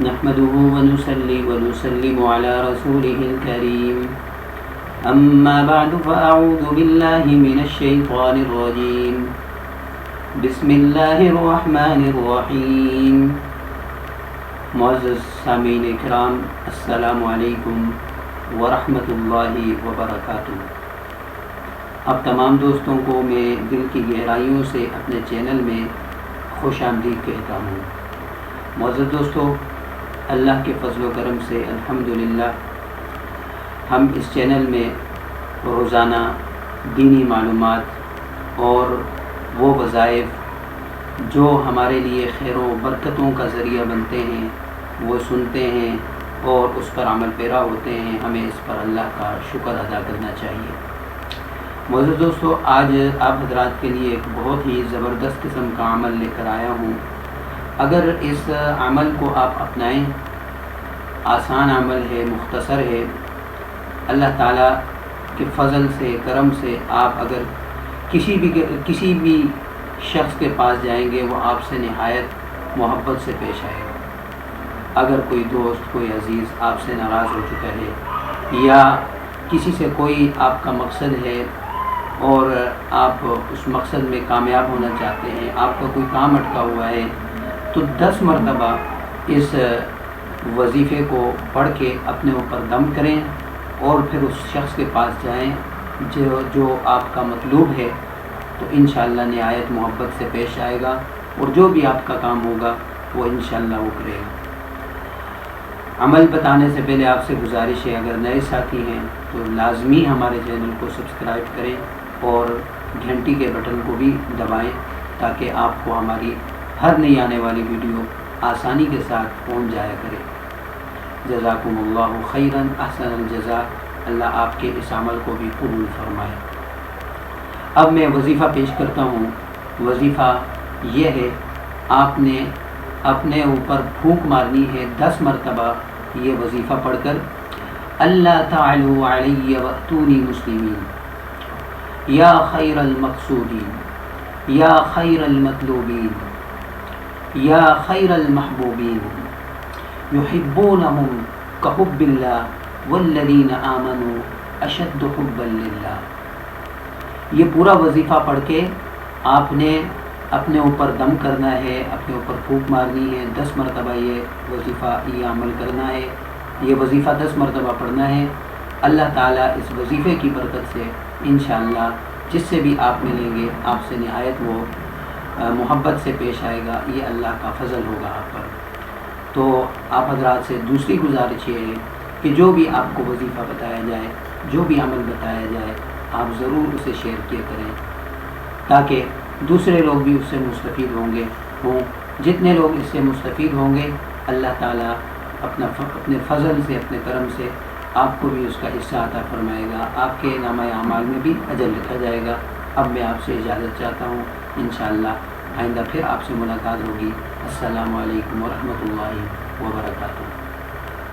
نحمده ونصلي ونسلم على رسوله الكريم أما بعد فأعوذ بالله من الشيطان الرجيم بسم الله الرحمن الرحيم. معزز سامعین کرام، السلام علیکم ورحمۃ اللہ وبرکاتہ. اب تمام دوستوں کو میں دل کی گہرائیوں سے اپنے چینل میں خوش آمدید کہتا ہوں. معزز دوستو، اللہ کے فضل و کرم سے الحمدللہ ہم اس چینل میں روزانہ دینی معلومات اور وہ وظائف جو ہمارے لیے خیر و برکتوں کا ذریعہ بنتے ہیں وہ سنتے ہیں اور اس پر عمل پیرا ہوتے ہیں. ہمیں اس پر اللہ کا شکر ادا کرنا چاہیے. معزز دوستو، آج آپ حضرات کے لیے ایک بہت ہی زبردست قسم کا عمل لے کر آیا ہوں. اگر اس عمل کو آپ اپنائیں، آسان عمل ہے، مختصر ہے. اللہ تعالیٰ کے فضل سے، کرم سے آپ اگر کسی بھی شخص کے پاس جائیں گے وہ آپ سے نہایت محبت سے پیش آئے گا. اگر کوئی دوست، کوئی عزیز آپ سے ناراض ہو چکا ہے یا کسی سے کوئی آپ کا مقصد ہے اور آپ اس مقصد میں کامیاب ہونا چاہتے ہیں، آپ کا کوئی کام اٹکا ہوا ہے، تو 10 مرتبہ اس وظیفے کو پڑھ کے اپنے اوپر دم کریں اور پھر اس شخص کے پاس جائیں جو آپ کا مطلوب ہے، تو انشاءاللہ نہایت محبت سے پیش آئے گا اور جو بھی آپ کا کام ہوگا وہ انشاءاللہ وہ کرے گا. عمل بتانے سے پہلے آپ سے گزارش ہے، اگر نئے ساتھی ہیں تو لازمی ہمارے چینل کو سبسکرائب کریں اور گھنٹی کے بٹن کو بھی دبائیں تاکہ آپ کو ہماری ہر نئی آنے والی ویڈیو آسانی کے ساتھ پہنچ جایا کرے. جزاکم اللہ خیراً، احسن الجزاء. اللہ آپ کے اس عمل کو بھی قبول فرمائے. اب میں وظیفہ پیش کرتا ہوں. وظیفہ یہ ہے، آپ نے اپنے اوپر پھونک مارنی ہے 10 مرتبہ یہ وظیفہ پڑھ کر. اللہ تعالوا علی واتونی مسلمین، یا خیر المقصودین، یا خیر المطلوبین، یا خیر المحبوبین، یحبونہم کحب اللہ والذین آمنوا اشد حبا للہ. یہ پورا وظیفہ پڑھ کے آپ نے اپنے اوپر دم کرنا ہے، اپنے اوپر پھونک مارنی ہے. 10 مرتبہ یہ وظیفہ، یہ عمل کرنا ہے. یہ وظیفہ 10 مرتبہ پڑھنا ہے. اللہ تعالیٰ اس وظیفے کی برکت سے انشاءاللہ جس سے بھی آپ ملیں گے آپ سے نہایت وہ محبت سے پیش آئے گا. یہ اللہ کا فضل ہوگا آپ پر. تو آپ حضرات سے دوسری گزارش یہ ہے کہ جو بھی آپ کو وظیفہ بتایا جائے، جو بھی عمل بتایا جائے، آپ ضرور اسے شیئر کیا کریں تاکہ دوسرے لوگ بھی اس سے مستفید ہوں. جتنے لوگ اس سے مستفید ہوں گے اللہ تعالیٰ اپنے فضل سے، اپنے کرم سے آپ کو بھی اس کا حصہ عطا فرمائے گا. آپ کے نامہ اعمال میں بھی اجر لکھا جائے گا. اب میں آپ سے اجازت چاہتا ہوں. انشاءاللہ آئندہ پھر آپ سے ملاقات ہوگی. السلام علیکم ورحمۃ اللہ وبرکاتہ.